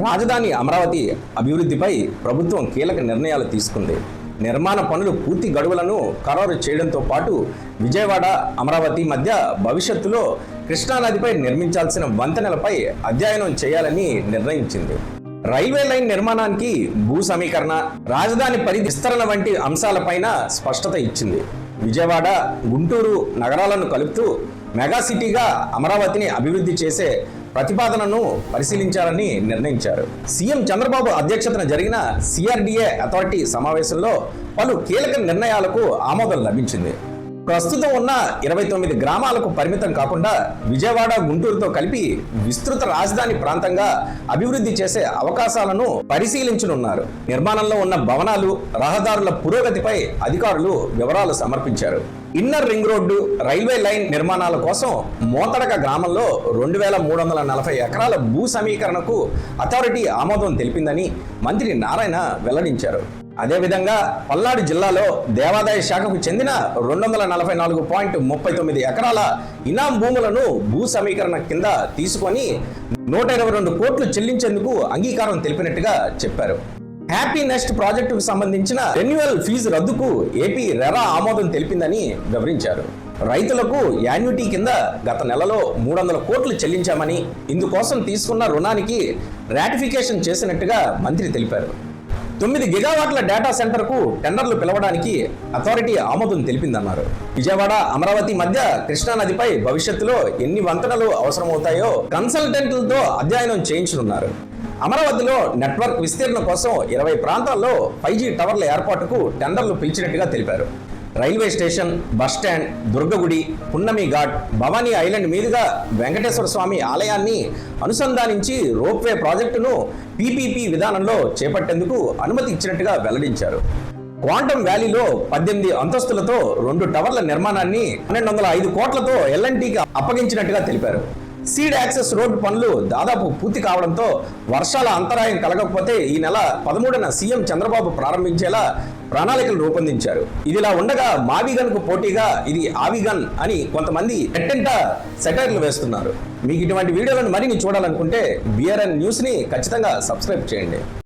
రాజధాని అమరావతి అభివృద్ధిపై ప్రభుత్వం కీలక నిర్ణయాలు తీసుకుంది. నిర్మాణ పనులు పూర్తి గడువులను ఖరారు చేయడంతో పాటు విజయవాడ అమరావతి మధ్య భవిష్యత్తులో కృష్ణానదిపై నిర్మించాల్సిన వంతెనలపై అధ్యయనం చేయాలని నిర్ణయించింది. రైల్వే లైన్ నిర్మాణానికి భూ సమీకరణ, రాజధాని పరిధి విస్తరణ వంటి అంశాలపైన స్పష్టత ఇచ్చింది. విజయవాడ, గుంటూరు నగరాలను కలుపుతూ మెగా సిటీగా అమరావతిని అభివృద్ధి చేసే ప్రతిపాదనను పరిశీలించాలని నిర్ణయించారు. సీఎం చంద్రబాబు అధ్యక్షతన జరిగిన సిఆర్డీఏ అథారిటీ సమావేశంలో పలు కీలక నిర్ణయాలకు ఆమోదం లభించింది. ప్రస్తుతం ఉన్న 29 గ్రామాలకు పరిమితం కాకుండా విజయవాడ, గుంటూరుతో కలిపి విస్తృత రాజధాని ప్రాంతంగా అభివృద్ధి చేసే అవకాశాలను పరిశీలించనున్నారు. నిర్మాణంలో ఉన్న భవనాలు, రహదారుల పురోగతిపై అధికారులు వివరాలు సమర్పించారు. Inner ring road, railway line నిర్మాణాల కోసం మోతడక గ్రామంలో 2340 ఎకరాల భూ సమీకరణకు అథారిటీ ఆమోదం తెలిపిందని మంత్రి నారాయణ వెల్లడించారు. అదేవిధంగా పల్నాడు జిల్లాలో దేవాదాయ శాఖకు చెందిన 244.39 ఎకరాల ఇనాం భూములను భూ సమీకరణ కింద తీసుకొని 122 కోట్లు చెల్లించేందుకు అంగీకారం తెలిపినట్టుగా చెప్పారు. హ్యాపీ నెస్ట్ ప్రాజెక్టుకు సంబంధించిన రెన్యువల్ ఫీజు రద్దుకు ఏపీ రెరా ఆమోదం తెలిపిందని వివరించారు. రైతులకు యాన్యుటీ కింద గత నెలలో 300 కోట్లు చెల్లించామని, ఇందుకోసం తీసుకున్న రుణానికి రాటిఫికేషన్ చేసినట్టుగా మంత్రి తెలిపారు. 9 గిగావాట్ల డేటా సెంటర్కు టెండర్లు పిలవడానికి అథారిటీ ఆమోదం తెలిపిందన్నారు. విజయవాడ, అమరావతి మధ్య కృష్ణానదిపై భవిష్యత్తులో ఎన్ని వంతెనలు అవసరమవుతాయో కన్సల్టెంట్లతో అధ్యయనం చేయించనున్నారు. అమరావతిలో నెట్వర్క్ విస్తీర్ణ కోసం 20 ప్రాంతాల్లో 5G టవర్ల ఏర్పాటుకు టెండర్లు పిలిచినట్టుగా తెలిపారు. రైల్వే స్టేషన్, బస్టాండ్, దుర్గగుడి, పున్నమి ఘాట్, భవానీ ఐలాండ్ మీదుగా వెంకటేశ్వర స్వామి ఆలయాన్ని అనుసంధానించి రోప్వే ప్రాజెక్టును PPP విధానంలో చేపట్టేందుకు అనుమతి ఇచ్చినట్టుగా వెల్లడించారు. క్వాంటమ్ వ్యాలీలో 18 అంతస్తులతో 2 టవర్ల నిర్మాణాన్ని 1205 కోట్లతో L&Tకి అప్పగించినట్టుగా తెలిపారు. సీడ్ యాక్సెస్ రోడ్డు పనులు దాదాపు పూర్తి కావడంతో వర్షాల అంతరాయం కలగకపోతే ఈ నెల 13న సీఎం చంద్రబాబు ప్రారంభించేలా ప్రణాళికలు రూపొందించారు. ఇదిలా ఉండగా మావిగన్ కు పోటీగా ఇది ఆవిగన్ అని కొంతమంది నెట్టింట సెటైర్లు వేస్తున్నారు. మీకు ఇటువంటి వీడియోలను మరిన్ని చూడాలనుకుంటే BRN న్యూస్ ని ఖచ్చితంగా సబ్స్క్రైబ్ చేయండి.